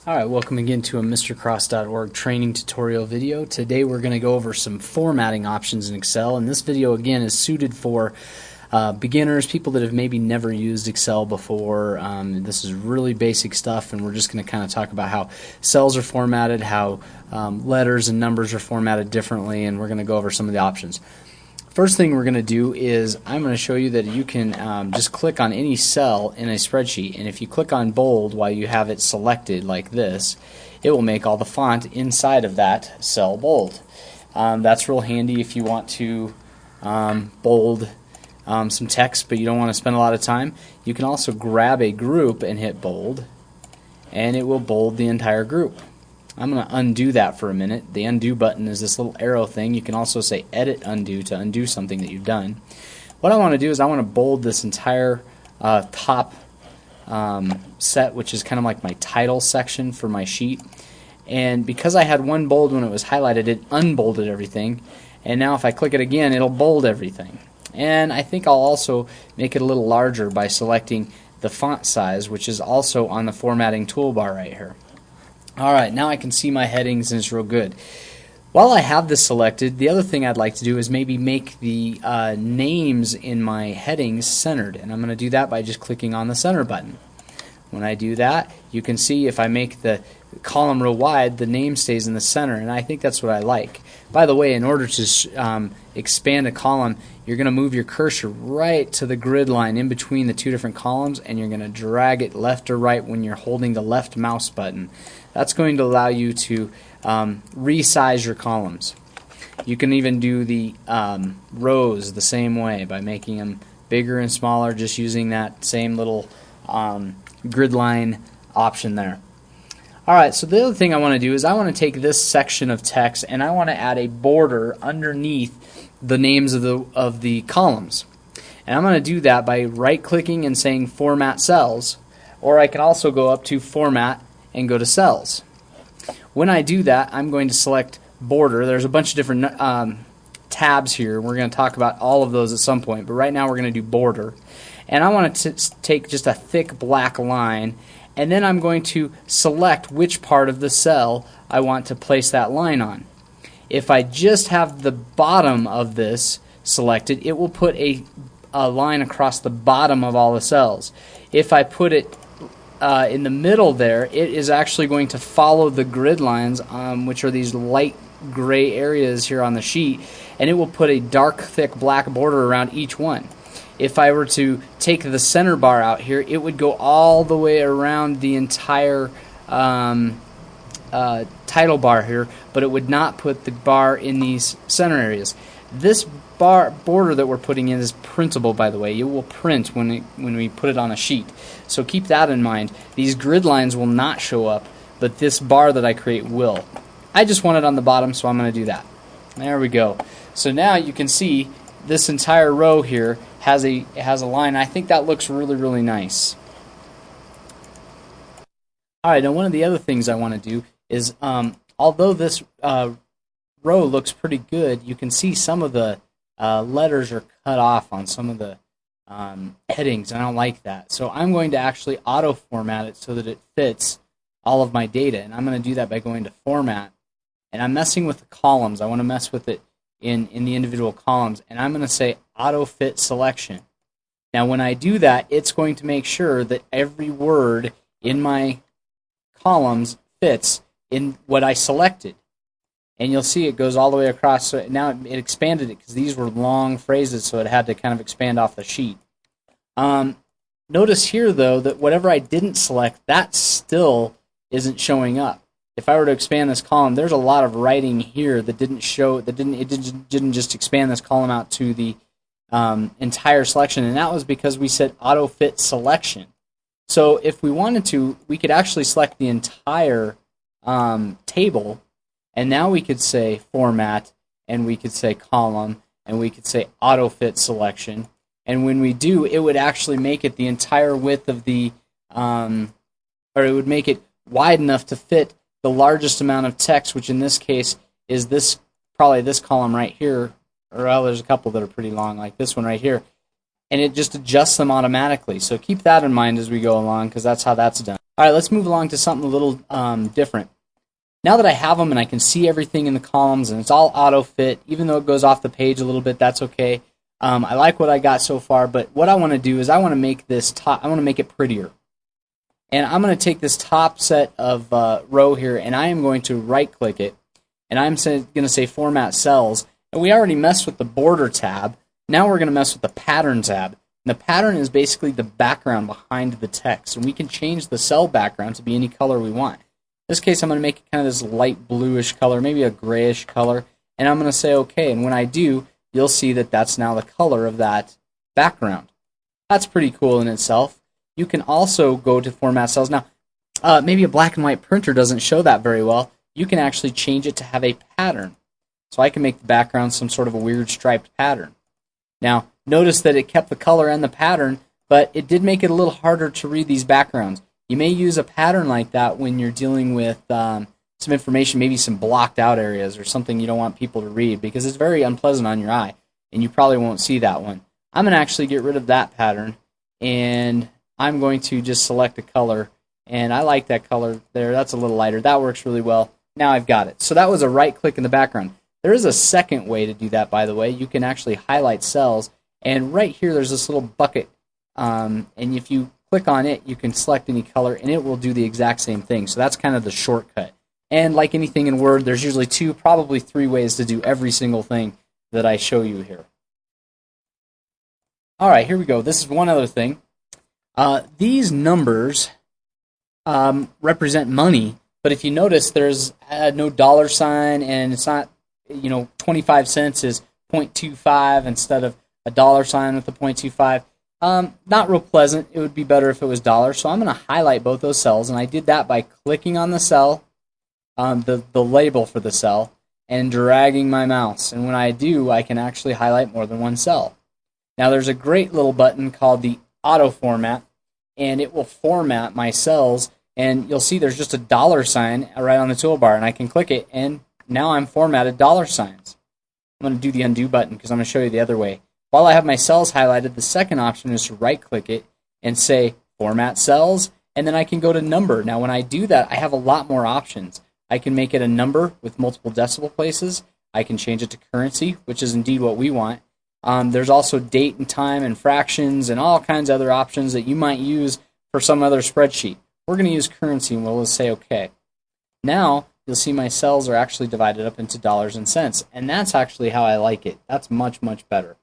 Alright, welcome again to a MrCross.org training tutorial video. Today we're going to go over some formatting options in Excel, and this video again is suited for beginners, people that have maybe never used Excel before. This is really basic stuff, and we're just going to kind of talk about how cells are formatted, how letters and numbers are formatted differently, and we're going to go over some of the options. First thing we're going to do is I'm going to show you that you can just click on any cell in a spreadsheet, and if you click on bold while you have it selected like this, it will make all the font inside of that cell bold. That's real handy if you want to bold some text but you don't want to spend a lot of time. You can also grab a group and hit bold, and it will bold the entire group. I'm going to undo that for a minute. The undo button is this little arrow thing. You can also say edit undo to undo something that you've done. What I want to do is I want to bold this entire top set, which is kind of like my title section for my sheet. And because I had one bold when it was highlighted, it unbolded everything. And now if I click it again, it'll bold everything. And I think I'll also make it a little larger by selecting the font size, which is also on the formatting toolbar right here. Alright, now I can see my headings and it's real good. While I have this selected, the other thing I'd like to do is maybe make the names in my headings centered, and I'm going to do that by just clicking on the center button. When I do that, you can see if I make the column real wide, the name stays in the center, and I think that's what I like. By the way, in order to expand a column, you're going to move your cursor right to the grid line in between the two different columns, and you're going to drag it left or right when you're holding the left mouse button. That's going to allow you to resize your columns. You can even do the rows the same way by making them bigger and smaller, just using that same little grid line option there. Alright, so the other thing I want to do is I want to take this section of text and I want to add a border underneath the names of the columns. And I'm going to do that by right-clicking and saying Format Cells, or I can also go up to Format and go to Cells. When I do that, I'm going to select Border. There's a bunch of different tabs here. We're going to talk about all of those at some point, but right now we're going to do Border. And I want to take just a thick black line, and then I'm going to select which part of the cell I want to place that line on. If I just have the bottom of this selected, it will put a line across the bottom of all the cells. If I put it in the middle there, it is actually going to follow the grid lines, which are these light gray areas here on the sheet, and it will put a dark, thick black border around each one. If I were to take the center bar out here, it would go all the way around the entire title bar here, but it would not put the bar in these center areas. This border that we're putting in is printable, by the way. It will print when we put it on a sheet. So keep that in mind. These grid lines will not show up, but this bar that I create will. I just want it on the bottom, so I'm going to do that. There we go. So now you can see this entire row here has a line. I think that looks really, really nice. Alright, now one of the other things I want to do is, although this row looks pretty good, you can see some of the letters are cut off on some of the headings, and I don't like that. So I'm going to actually auto-format it so that it fits all of my data, and I'm going to do that by going to Format, and I'm messing with the columns. I want to mess with it in the individual columns, and I'm going to say Autofit Selection. Now when I do that, it's going to make sure that every word in my columns fits in what I selected. And you'll see it goes all the way across. So now it expanded it because these were long phrases, so it had to kind of expand off the sheet. Notice here, though, that whatever I didn't select, that still isn't showing up. If I were to expand this column, there's a lot of writing here that didn't show. It didn't just expand this column out to the entire selection, and that was because we said Autofit Selection. So if we wanted to, we could actually select the entire table. And now we could say Format, and we could say Column, and we could say Autofit Selection. And when we do, it would actually make it the entire width of the, or it would make it wide enough to fit the largest amount of text, which in this case is this, probably this column right here, or well, there's a couple that are pretty long, like this one right here. And it just adjusts them automatically. So keep that in mind as we go along, because that's how that's done. All right, let's move along to something a little different. Now that I have them and I can see everything in the columns and it's all auto fit, even though it goes off the page a little bit, that's okay. I like what I got so far, but what I want to do is I want to make this top, I want to make it prettier. And I'm going to take this top set of row here and I am going to right click it and I'm going to say Format Cells. And we already messed with the Border tab. Now we're going to mess with the Pattern tab. And the pattern is basically the background behind the text. And we can change the cell background to be any color we want. In this case, I'm going to make it kind of this light bluish color, maybe a grayish color. And I'm going to say OK. And when I do, you'll see that that's now the color of that background. That's pretty cool in itself. You can also go to Format Cells. Now, maybe a black and white printer doesn't show that very well. You can actually change it to have a pattern. So I can make the background some sort of a weird striped pattern. Now, notice that it kept the color and the pattern, but it did make it a little harder to read these backgrounds. You may use a pattern like that when you're dealing with some information, maybe some blocked out areas or something you don't want people to read because it's very unpleasant on your eye, and you probably won't see that one. I'm going to actually get rid of that pattern, and I'm going to just select a color, and I like that color there. That's a little lighter. That works really well. Now I've got it. So that was a right click in the background. There is a second way to do that, by the way. You can actually highlight cells, and right here there's this little bucket, and if you click on it, you can select any color, and it will do the exact same thing. So that's kind of the shortcut. And like anything in Word, there's usually 2, probably 3 ways to do every single thing that I show you here. All right, here we go. This is one other thing. These numbers represent money, but if you notice, there's no dollar sign, and it's not, 25 cents is 0.25 instead of a dollar sign with a 0.25. Not real pleasant. It would be better if it was dollars. So I'm going to highlight both those cells, and I did that by clicking on the cell, the label for the cell, and dragging my mouse. And when I do, I can actually highlight more than one cell. Now there's a great little button called the Auto Format, and it will format my cells. And you'll see there's just a dollar sign right on the toolbar, and I can click it, and now I'm formatted dollar signs. I'm going to do the undo button because I'm going to show you the other way. While I have my cells highlighted, the second option is to right-click it and say Format Cells, and then I can go to Number. Now when I do that, I have a lot more options. I can make it a number with multiple decimal places. I can change it to currency, which is indeed what we want. There's also date and time and fractions and all kinds of other options that you might use for some other spreadsheet. We're going to use currency, and we'll say OK. Now, you'll see my cells are actually divided up into dollars and cents, and that's actually how I like it. That's much, much better.